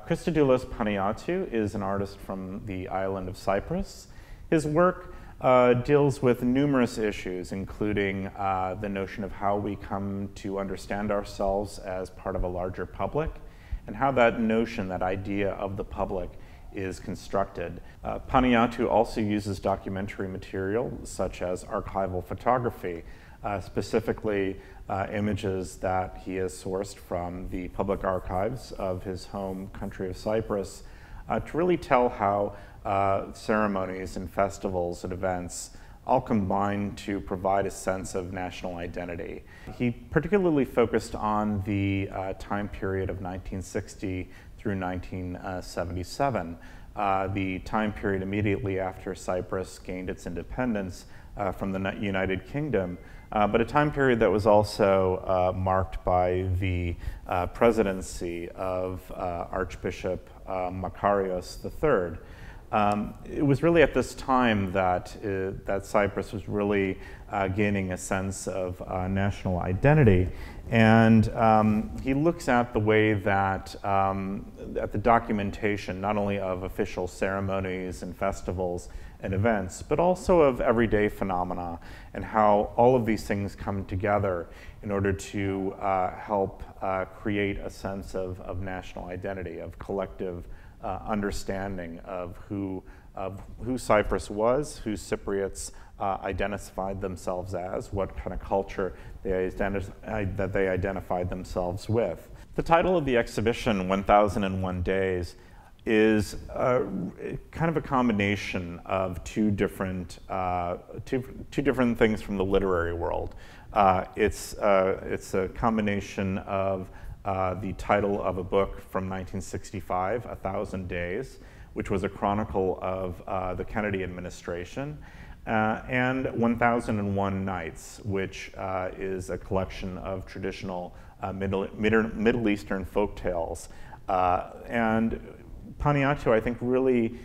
Christodoulos Panayiotou is an artist from the island of Cyprus. His work deals with numerous issues, including the notion of how we come to understand ourselves as part of a larger public, and how that notion, that idea of the public, is constructed. Panayiotou also uses documentary material such as archival photography, specifically images that he has sourced from the public archives of his home country of Cyprus to really tell how ceremonies and festivals and events all combine to provide a sense of national identity. He particularly focused on the time period of 1960 through 1977, the time period immediately after Cyprus gained its independence from the United Kingdom, but a time period that was also marked by the presidency of Archbishop Makarios III. It was really at this time that Cyprus was really gaining a sense of national identity, and he looks at the way that at the documentation not only of official ceremonies and festivals and events, but also of everyday phenomena, and how all of these things come together in order to help create a sense of national identity, of collective understanding of who Cyprus was, who Cypriots identified themselves as, what kind of culture that they identified themselves with. The title of the exhibition, 1001 Days, is kind of a combination of two different things from the literary world. It's a combination of the title of a book from 1965, 1000 Days, which was a chronicle of the Kennedy administration, and 1001 Nights, which is a collection of traditional Middle Eastern folk tales. And Panayiotou, I think, really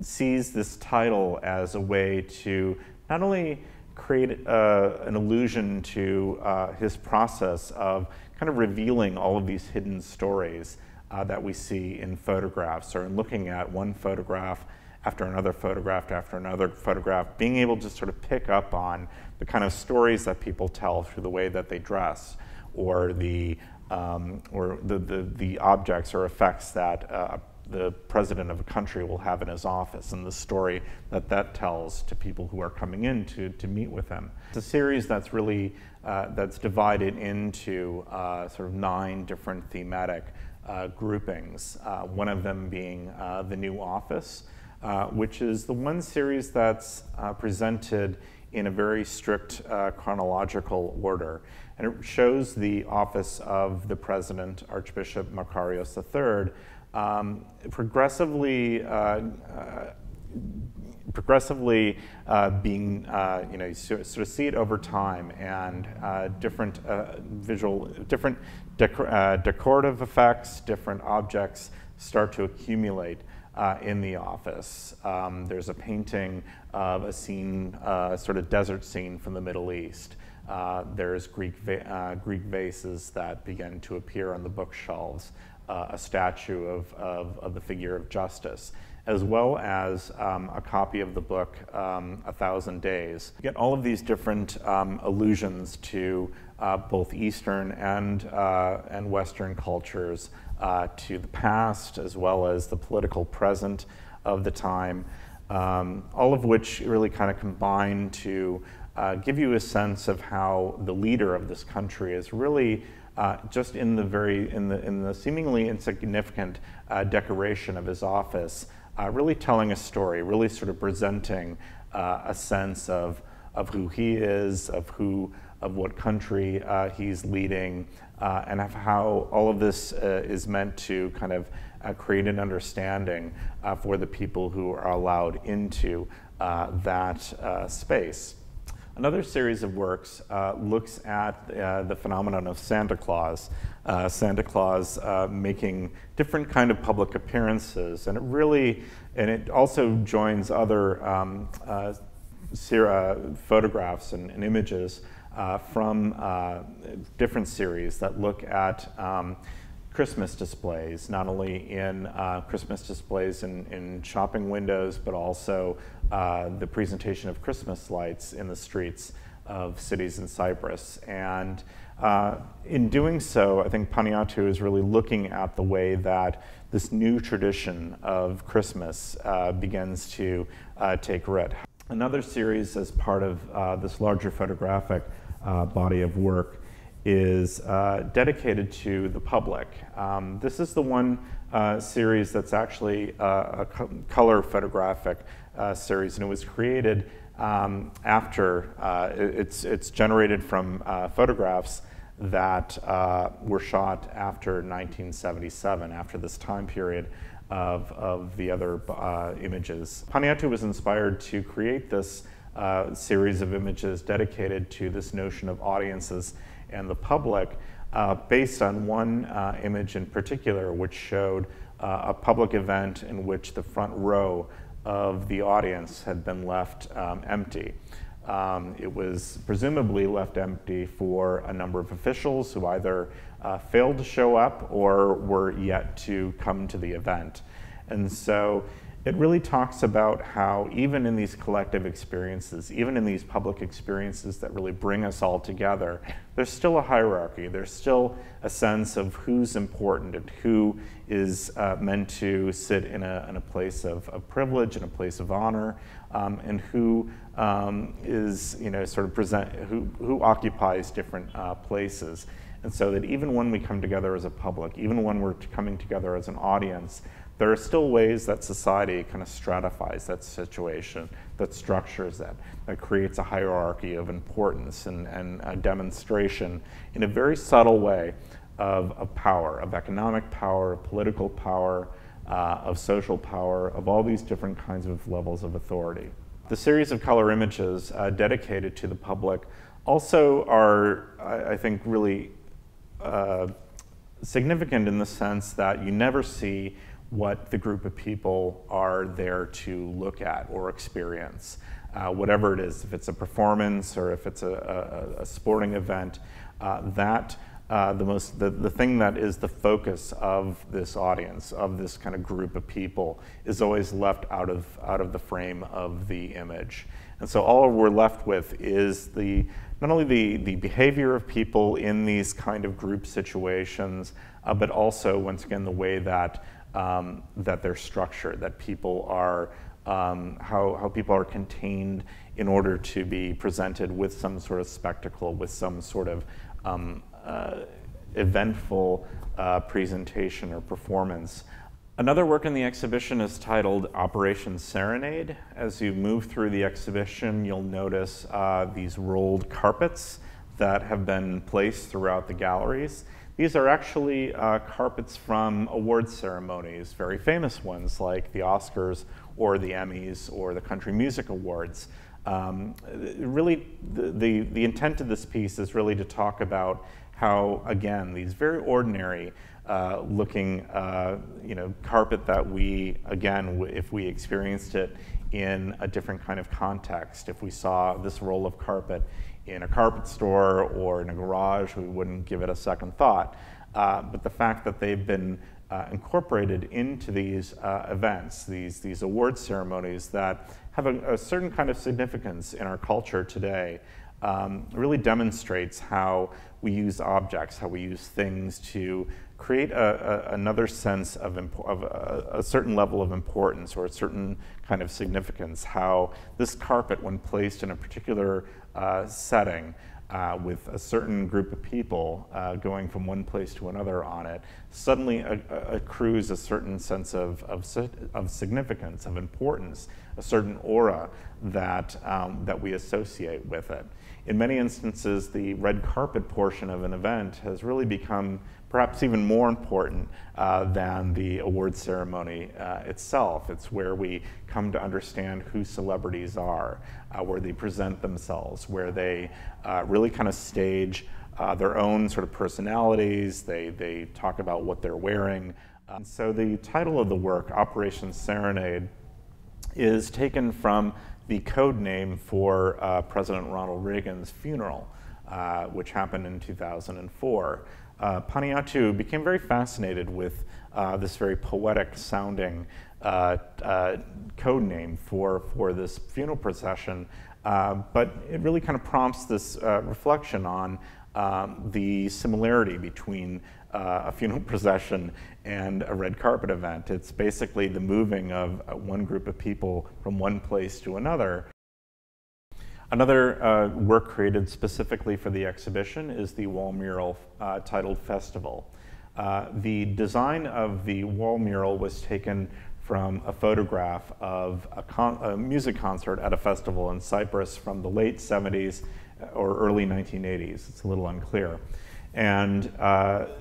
sees this title as a way to not only create an allusion to his process of kind of revealing all of these hidden stories that we see in photographs, or in looking at one photograph after another photograph after another photograph, being able to sort of pick up on the kind of stories that people tell through the way that they dress, or the objects or effects that the president of a country will have in his office, and the story that tells to people who are coming in to meet with him. It's a series that's really that's divided into sort of 9 different thematic groupings. One of them being the new office, which is the one series that's presented in a very strict chronological order, and it shows the office of the president, Archbishop Makarios III, progressively being, you sort of see it over time, and different decorative effects, different objects start to accumulate in the office. There's a painting of a scene, sort of desert scene from the Middle East. There's Greek vases that begin to appear on the bookshelves. A statue of the figure of justice, as well as a copy of the book, 1000 Days. You get all of these different allusions to both Eastern and Western cultures, to the past as well as the political present of the time, all of which really kind of combine to give you a sense of how the leader of this country is really just in the seemingly insignificant decoration of his office, really telling a story, really sort of presenting a sense of who he is, of what country he's leading, and of how all of this is meant to kind of create an understanding for the people who are allowed into that space. Another series of works looks at the phenomenon of Santa Claus. Santa Claus making different kind of public appearances, and it also joins other photographs and images from different series that look at Christmas displays, not only in Christmas displays in shopping windows, but also the presentation of Christmas lights in the streets of cities in Cyprus. And in doing so, I think Panayiotou is really looking at the way that this new tradition of Christmas begins to take root. Another series as part of this larger photographic body of work is dedicated to the public. This is the one series that's actually a color photographic series, and it was created after, it's generated from photographs that were shot after 1977, after this time period of the other images. Panayiotou was inspired to create this series of images dedicated to this notion of audiences and the public, based on one image in particular, which showed a public event in which the front row of the audience had been left empty. It was presumably left empty for a number of officials who either failed to show up or were yet to come to the event. And so it really talks about how even in these collective experiences, even in these public experiences that really bring us all together, there's still a hierarchy. There's still a sense of who's important and who is meant to sit in a place of privilege, in a place of honor, and who is, sort of who occupies different places. And so that even when we come together as a public, even when we're coming together as an audience, there are still ways that society kind of stratifies that situation, that structures that creates a hierarchy of importance and a demonstration in a very subtle way of power, of economic power, of political power, of social power, of all these different kinds of levels of authority. The series of color images dedicated to the public also are, I think, really significant in the sense that you never see what the group of people are there to look at or experience. Whatever it is, if it's a performance or if it's a sporting event, the thing that is the focus of this audience, of this kind of group of people, is always left out of the frame of the image. And so all we're left with is not only the behavior of people in these kind of group situations, but also, once again, the way that they're structured, that people are, how people are contained in order to be presented with some sort of spectacle, with some sort of eventful presentation or performance. Another work in the exhibition is titled Operation Serenade. As you move through the exhibition, you'll notice these rolled carpets that have been placed throughout the galleries. These are actually carpets from award ceremonies, very famous ones like the Oscars or the Emmys or the Country Music Awards. Really, the intent of this piece is really to talk about how, again, these very ordinary looking carpet that we, again, if we experienced it in a different kind of context, if we saw this roll of carpet in a carpet store or in a garage, we wouldn't give it a second thought. But the fact that they've been incorporated into these events, these award ceremonies that have a certain kind of significance in our culture today, really demonstrates how we use objects, how we use things to create another sense of a certain level of importance or a certain kind of significance, how this carpet, when placed in a particular setting with a certain group of people going from one place to another on it, suddenly accrues a certain sense of significance, of importance, a certain aura that we associate with it. In many instances, the red carpet portion of an event has really become perhaps even more important than the award ceremony itself. It's where we come to understand who celebrities are, where they present themselves, where they really kind of stage their own sort of personalities. They talk about what they're wearing. So the title of the work, Operation Serenade, is taken from the code name for President Ronald Reagan's funeral, which happened in 2004. Panayiotou became very fascinated with this very poetic sounding code name for this funeral procession, but it really kind of prompts this reflection on the similarity between a funeral procession and a red carpet event. It's basically the moving of one group of people from one place to another. Another work created specifically for the exhibition is the wall mural titled Festival. The design of the wall mural was taken from a photograph of a music concert at a festival in Cyprus from the late 70s or early 1980s. It's a little unclear. And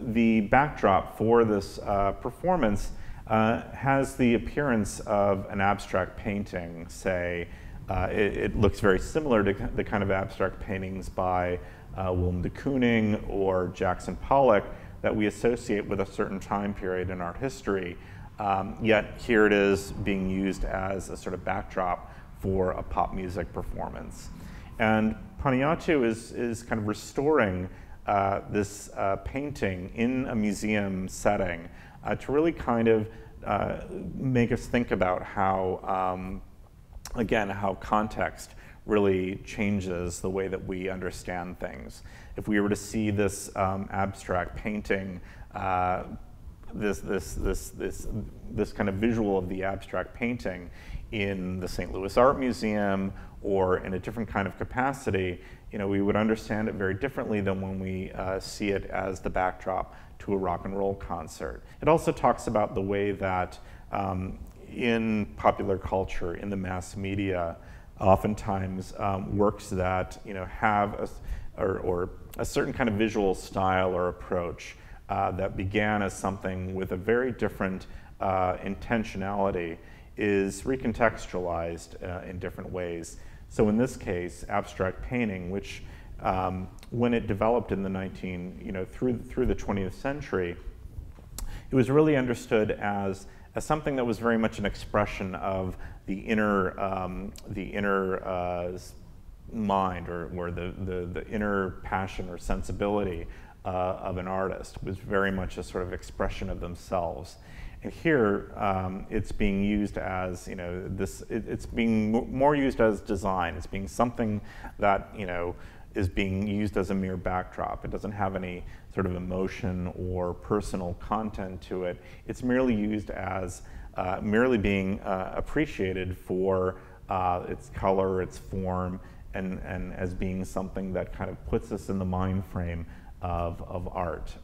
the backdrop for this performance has the appearance of an abstract painting, say. It looks very similar to the kind of abstract paintings by Willem de Kooning or Jackson Pollock that we associate with a certain time period in art history. Yet here it is being used as a sort of backdrop for a pop music performance. And Panayiotou is kind of restoring this painting in a museum setting to really kind of make us think about how, again, how context really changes the way that we understand things. If we were to see this abstract painting, this kind of visual of the abstract painting in the St. Louis Art Museum or in a different kind of capacity, we would understand it very differently than when we see it as the backdrop to a rock and roll concert. It also talks about the way that in popular culture, in the mass media, oftentimes works that have a certain kind of visual style or approach that began as something with a very different intentionality is recontextualized in different ways. So in this case, abstract painting, which when it developed in the through the 20th century, it was really understood as something that was very much an expression of the inner mind or the inner passion or sensibility of an artist. It was very much a sort of expression of themselves. And here, it's being used as, it's being more used as design. It's being something that, is being used as a mere backdrop. It doesn't have any sort of emotion or personal content to it. It's merely used as, merely being appreciated for its color, its form, and as being something that kind of puts us in the mind frame of art.